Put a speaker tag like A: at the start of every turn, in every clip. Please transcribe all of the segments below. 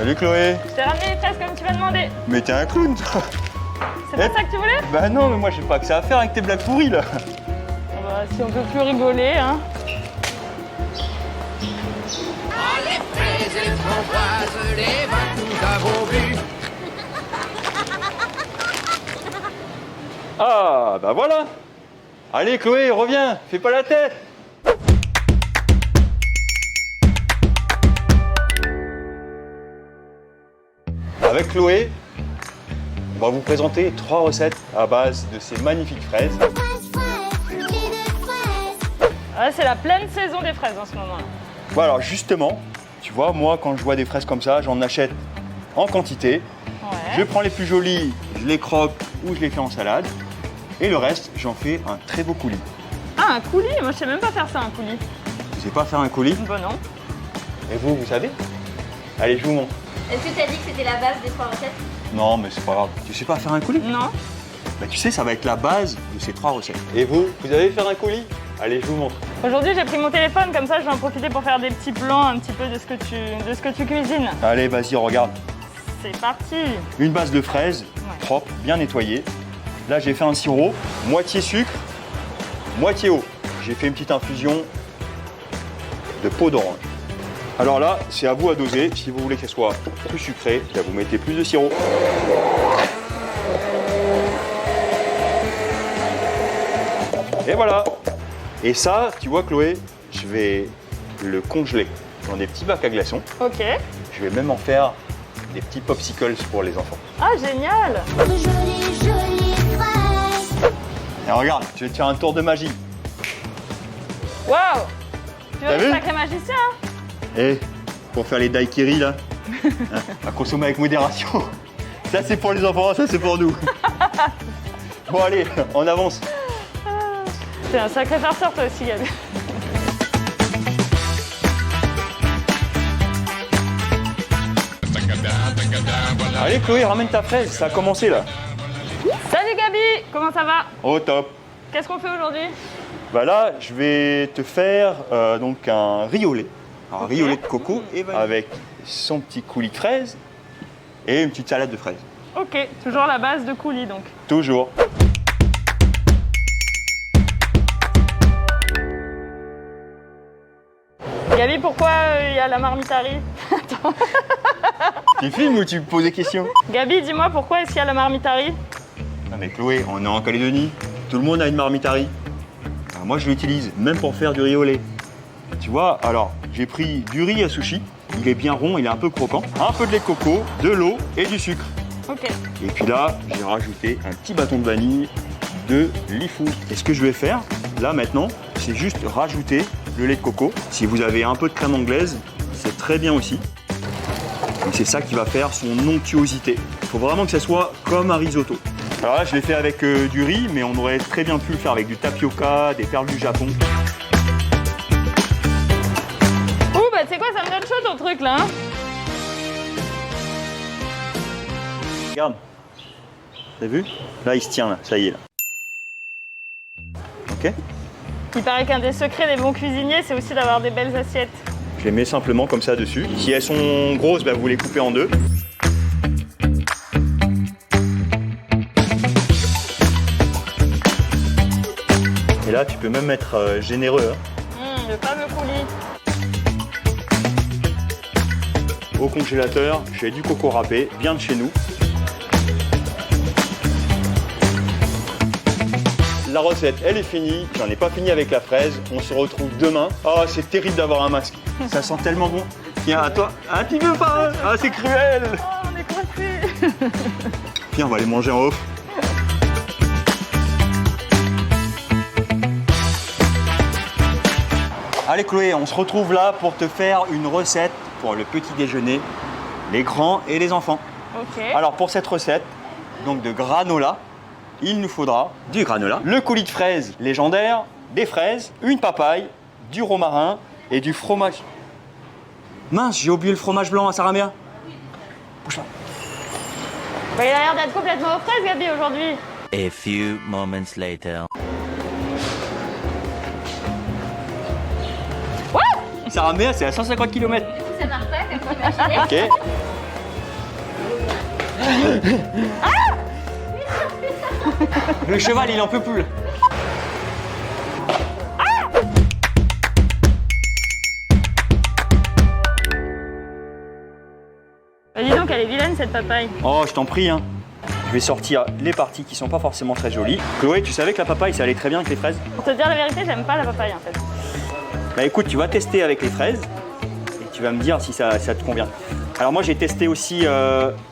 A: Salut Chloé.
B: Je t'ai ramené les fraises comme tu m'as demandé.
A: Mais t'es un clown toi.
B: C'est pas ça que tu voulais?
A: Bah non, mais moi j'ai pas que ça à faire avec tes blagues pourries là.
B: Bah, si on peut plus rigoler, hein.
C: Les fraises et framboises, les vins que nous avons bu.
A: Ah bah voilà. Allez Chloé, reviens, fais pas la tête. Avec Chloé, on va vous présenter 3 recettes à base de ces magnifiques fraises.
B: Ah, c'est la pleine saison des fraises en ce moment.
A: Bon alors justement, tu vois, moi quand je vois des fraises comme ça, j'en achète en quantité.
B: Ouais.
A: Je prends les plus jolies, je les croque ou je les fais en salade. Et le reste, j'en fais un très beau coulis.
B: Ah, un coulis? Moi, je sais même pas faire ça, un coulis.
A: Tu sais pas faire un coulis?
B: Bah non.
A: Et vous, vous savez? Allez, je vous montre.
D: Est-ce que tu as dit que c'était la base des 3 recettes?
A: Non, mais c'est pas grave. Tu sais pas faire un coulis?
B: Non.
A: Bah tu sais, ça va être la base de ces 3 recettes. Et vous, vous savez faire un coulis? Allez, je vous montre.
B: Aujourd'hui, j'ai pris mon téléphone, comme ça, je vais en profiter pour faire des petits plans un petit peu de ce que tu cuisines.
A: Allez, vas-y, regarde.
B: C'est parti.
A: Une base de fraises,
B: Ouais.
A: propre, bien nettoyée. Là, j'ai fait un sirop, moitié sucre, moitié eau. J'ai fait une petite infusion de peau d'orange. Alors là, c'est à vous à doser. Si vous voulez qu'elle soit plus sucrée, là, vous mettez plus de sirop. Et voilà. Et ça, tu vois Chloé, je vais le congeler dans des petits bacs à glaçons.
B: Ok.
A: Je vais même en faire des petits popsicles pour les enfants.
B: Ah, génial.
A: Et regarde, je vais te faire un tour de magie.
B: Waouh. Tu
A: T'as
B: es
A: vu
B: un sacré magicien, hein.
A: Et pour faire les daiquiris là, à consommer avec modération. Ça c'est pour les enfants, ça c'est pour nous. Bon allez, on avance.
B: T'es un sacré farceur, toi aussi, Gabi.
A: Allez Chloé, ramène ta fraise, ça a commencé là.
B: Salut Gabi, comment ça va?
A: Au top.
B: Qu'est-ce qu'on fait aujourd'hui?
A: Bah là, je vais te faire donc un riz au lait. Un
B: Ok.
A: riz au lait de coco avec son petit coulis de fraises et une petite salade de fraises.
B: Ok, toujours la base de coulis donc.
A: Toujours.
B: Gabi, pourquoi il y a la marmite à riz?
A: Tu filmes ou tu me poses des questions?
B: Gabi, dis-moi pourquoi est-ce qu'il y a la marmite à riz?
A: Non mais Chloé, on est en Calédonie. Tout le monde a une marmite à riz. Alors moi je l'utilise même pour faire du riz au lait. Tu vois, alors j'ai pris du riz à sushi. Il est bien rond, il est un peu croquant. Un peu de lait de coco, de l'eau et du sucre.
B: Ok.
A: Et puis là, j'ai rajouté un petit bâton de vanille, de lifou. Et ce que je vais faire, là maintenant, c'est juste rajouter le lait de coco. Si vous avez un peu de crème anglaise, c'est très bien aussi. Et c'est ça qui va faire son onctuosité. Il faut vraiment que ça soit comme un risotto. Alors là, je l'ai fait avec du riz, mais on aurait très bien pu le faire avec du tapioca, des perles du Japon.
B: Ouh, bah tu sais quoi, ça me donne chaud ton truc là, hein.
A: Regarde. T'as vu? Là, il se tient, là. Ça y est, là. Ok?
B: Il paraît qu'un des secrets des bons cuisiniers, c'est aussi d'avoir des belles assiettes.
A: Je les mets simplement comme ça dessus. Si elles sont grosses, bah, vous les coupez en deux. Et là, tu peux même être généreux. Hein.
B: Le fameux coulis.
A: Au congélateur, j'ai du coco râpé, bien de chez nous. La recette, elle est finie. J'en ai pas fini avec la fraise. On se retrouve demain. Oh, c'est terrible d'avoir un masque. Ça sent tellement bon. Tiens, à toi. Ah, tu veux pas? Ah, c'est cruel.
B: Oh, on est coincés.
A: Viens, on va les manger en off. Allez Chloé, on se retrouve là pour te faire une recette pour le petit déjeuner, les grands et les enfants.
B: Ok.
A: Alors pour cette recette, donc de granola, il nous faudra du granola, le coulis de fraises légendaire, des fraises, une papaye, du romarin et du fromage. Mince, j'ai oublié le fromage blanc à Saramea. Bouge pas.
B: Bah, il a l'air d'être complètement aux fraises, Gabi, aujourd'hui.
E: A few moments later.
A: Saramea, c'est à 150 km.
D: Ça marche pas comme vous imaginez.
A: Ok. Le cheval, il en peut plus.
B: Bah, dis donc, elle est vilaine cette papaye.
A: Oh, je t'en prie, hein. Je vais sortir les parties qui sont pas forcément très jolies. Chloé, tu savais que la papaye, ça allait très bien avec les fraises?
B: Pour te dire la vérité, j'aime pas la papaye en fait.
A: Bah écoute, tu vas tester avec les fraises et tu vas me dire si ça te convient. Alors moi, j'ai testé aussi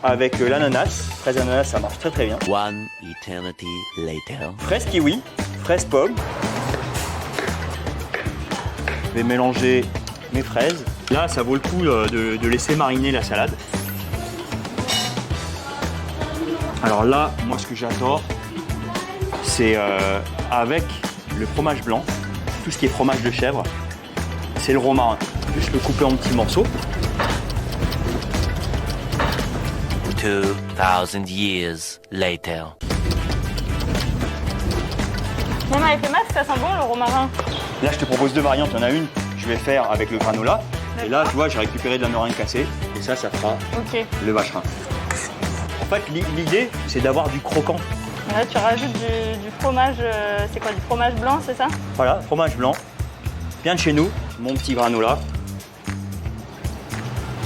A: avec l'ananas. Fraise ananas, ça marche très très bien.
E: One eternity later.
A: Fraise kiwi, fraise pomme. Je vais mélanger mes fraises. Là, ça vaut le coup de laisser mariner la salade. Alors là, moi, ce que j'adore, c'est avec le fromage blanc, tout ce qui est fromage de chèvre, c'est le romarin. Juste le couper en petits morceaux.
E: 2000 years later.
B: Même avec le masque, ça sent bon le romarin.
A: Là, je te propose deux variantes. Il y en a une, je vais faire avec le granola. Et là, tu vois, j'ai récupéré de la meringue cassée. Et ça fera
B: Ok.
A: le vacherin. En fait, l'idée, c'est d'avoir du croquant.
B: Là, tu rajoutes du fromage, c'est quoi, du fromage blanc, c'est ça?
A: Voilà, fromage blanc. Bien de chez nous, mon petit granola.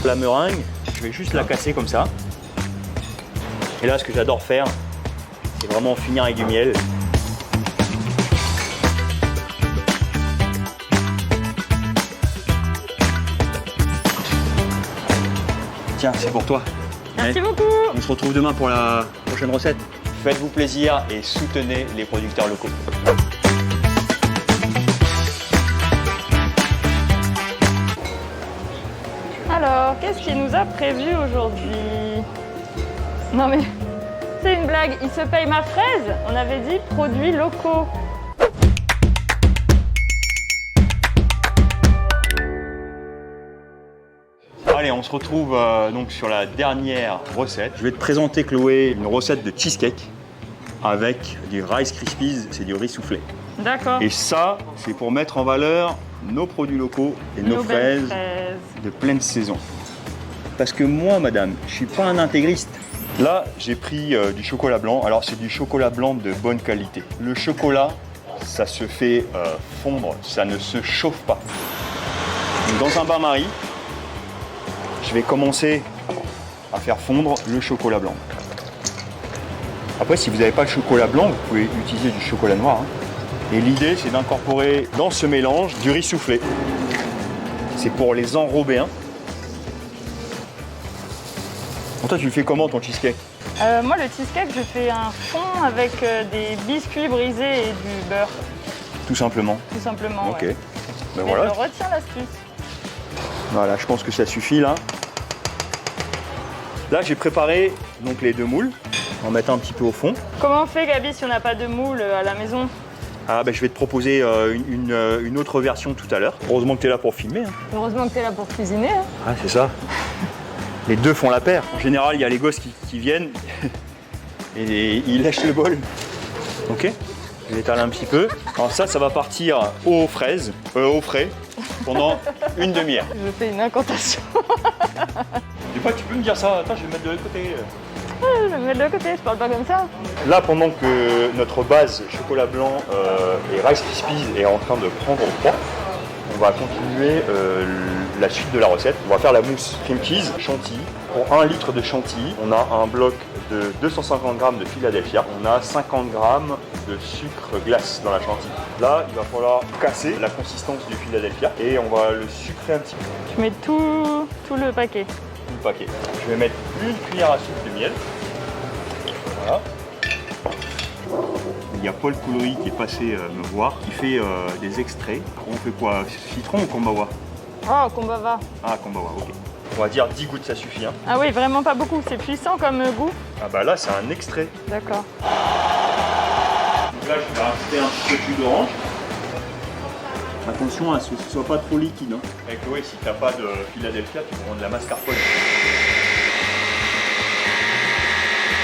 A: La meringue, je vais juste la casser comme ça. Et là, ce que j'adore faire, c'est vraiment finir avec du miel. Tiens, c'est pour toi.
B: Merci beaucoup.
A: On se retrouve demain pour la prochaine recette. Faites-vous plaisir et soutenez les producteurs locaux.
B: Alors, qu'est-ce qu'il nous a prévu aujourd'hui? Non mais, c'est une blague, il se paye ma fraise. On avait dit produits locaux.
A: Allez, on se retrouve donc sur la dernière recette. Je vais te présenter, Chloé, une recette de cheesecake avec du Rice Krispies, c'est du riz soufflé.
B: D'accord.
A: Et ça, c'est pour mettre en valeur nos produits locaux et nos
B: belles
A: fraises de pleine saison. Parce que moi, madame, je suis pas un intégriste. Là, j'ai pris du chocolat blanc. Alors, c'est du chocolat blanc de bonne qualité. Le chocolat, ça se fait fondre, ça ne se chauffe pas. Donc, dans un bain-marie, je vais commencer à faire fondre le chocolat blanc. Après, si vous n'avez pas de chocolat blanc, vous pouvez utiliser du chocolat noir. Et l'idée, c'est d'incorporer dans ce mélange du riz soufflé. C'est pour les enrober. Toi, tu le fais comment ton cheesecake?
B: Moi, le cheesecake, je fais un fond avec des biscuits brisés et du beurre,
A: Tout simplement.
B: tout simplement.
A: Ok.
B: Ouais.
A: Ben
B: Mais
A: voilà.
B: je retiens l'astuce.
A: Voilà, je pense que ça suffit là. Là, j'ai préparé donc les deux moules. On va mettre un petit peu au fond.
B: Comment on fait, Gabi, si on n'a pas de moule à la maison?
A: Ah, ben, je vais te proposer une autre version tout à l'heure. Heureusement que tu es là pour filmer.
B: Heureusement que tu es là pour cuisiner. Hein.
A: Ah, c'est ça. Les deux font la paire. En général, il y a les gosses qui viennent et ils lèchent le bol. Ok. Je l'étale un petit peu. Alors ça va partir au frais pendant une demi-heure.
B: Je fais une incantation.
A: Des fois, tu peux me dire ça. Attends, je vais me mettre de l'autre côté.
B: Je vais me mettre de côté, je parle pas comme ça.
A: Là, pendant que notre base chocolat blanc et Rice Krispies est en train de prendre froid, on va continuer la suite de la recette. On va faire la mousse cream cheese chantilly. Pour 1 litre de chantilly, on a un bloc de 250 g de Philadelphia. On a 50 g de sucre glace dans la chantilly. Là, il va falloir casser la consistance du Philadelphia et on va le sucrer un petit peu.
B: Je mets tout le paquet.
A: Tout le paquet. Je vais mettre une cuillère à soupe de miel. Voilà. Il y a Paul Coulery qui est passé me voir, qui fait des extraits. On fait quoi? Citron ou kombawa?
B: Oh, Kombava.
A: Ah, kombawa, ok. On va dire 10 gouttes, ça suffit. Hein.
B: Ah oui, vraiment pas beaucoup, c'est puissant comme goût.
A: Ah bah là, c'est un extrait.
B: D'accord.
A: Donc là, je vais rajouter un petit peu de jus d'orange. Attention à ce que ce soit pas trop liquide. Hein. Avec Chloé, si t'as pas de Philadelphia, tu prends de la mascarpone.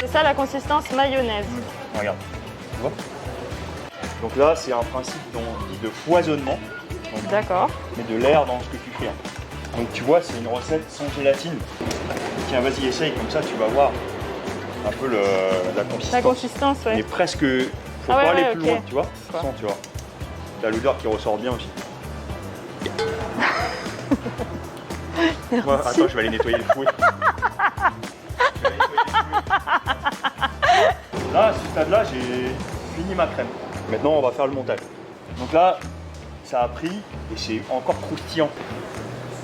B: C'est ça la consistance mayonnaise.
A: Regarde, tu vois? Donc là, c'est un principe dit de foisonnement,
B: D'accord.
A: mais de l'air dans ce que tu fais. Hein. Donc tu vois, c'est une recette sans gélatine. Tiens, vas-y, essaye, comme ça tu vas voir. un peu la consistance.
B: La consistance,
A: Mais
B: ouais.
A: presque, faut
B: Ah ouais,
A: pas aller
B: ouais,
A: plus
B: ok.
A: loin, tu vois.
B: Quoi.
A: Sens, tu vois. T'as l'odeur qui ressort bien aussi. Ouais, attends, je vais aller nettoyer les fouets. Là, à ce stade-là, j'ai fini ma crème. Maintenant, on va faire le montage. Donc là, ça a pris et c'est encore croustillant.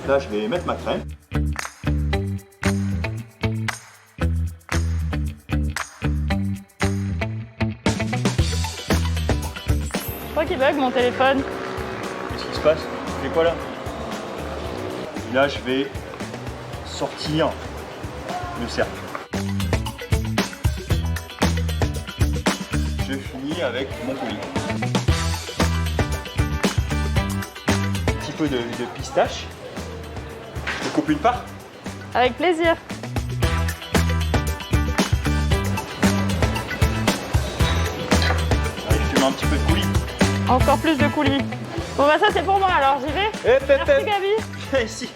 A: Là, je vais mettre ma crème.
B: Je crois qu'il bug mon téléphone.
A: Qu'est-ce qui se passe? Tu fais quoi là? Là, je vais sortir le cercle. Je finis avec mon coulis. Un petit peu de pistache. Je te coupe une part.
B: Avec plaisir.
A: Allez, je te mets un petit peu de coulis.
B: Encore plus de coulis. Bon bah ça c'est pour moi alors, j'y vais. Merci Gabi.
A: Viens ici.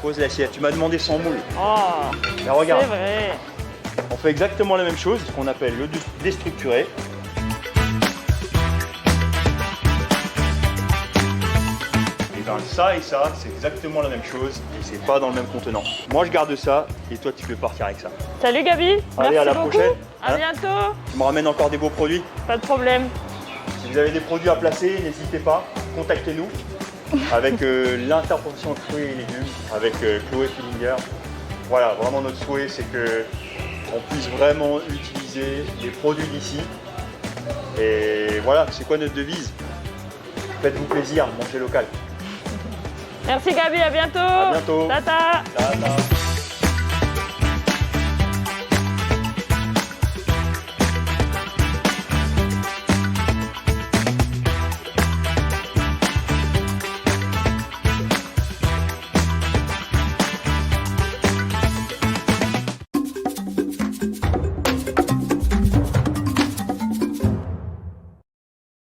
A: Pose l'assiette. Tu m'as demandé sans moule.
B: Oh,
A: Mais regarde,
B: c'est vrai.
A: on fait exactement la même chose, ce qu'on appelle le déstructuré. Et bien ça et ça, c'est exactement la même chose et c'est pas dans le même contenant. Moi je garde ça et toi tu peux partir avec ça.
B: Salut Gabi.
A: Allez,
B: Merci
A: à la
B: beaucoup.
A: prochaine.
B: À
A: Hein?
B: bientôt.
A: Tu me ramènes encore des beaux produits.
B: Pas de problème.
A: Si vous avez des produits à placer, n'hésitez pas, contactez-nous avec l'intervention de fruits et légumes, avec Chloé Fillinger. Voilà, vraiment notre souhait, c'est que on puisse vraiment utiliser les produits d'ici. Et voilà, c'est quoi notre devise? Faites-vous plaisir, mangez local.
B: Merci Gabi, à bientôt.
A: À bientôt.
B: Tata.
A: Tata.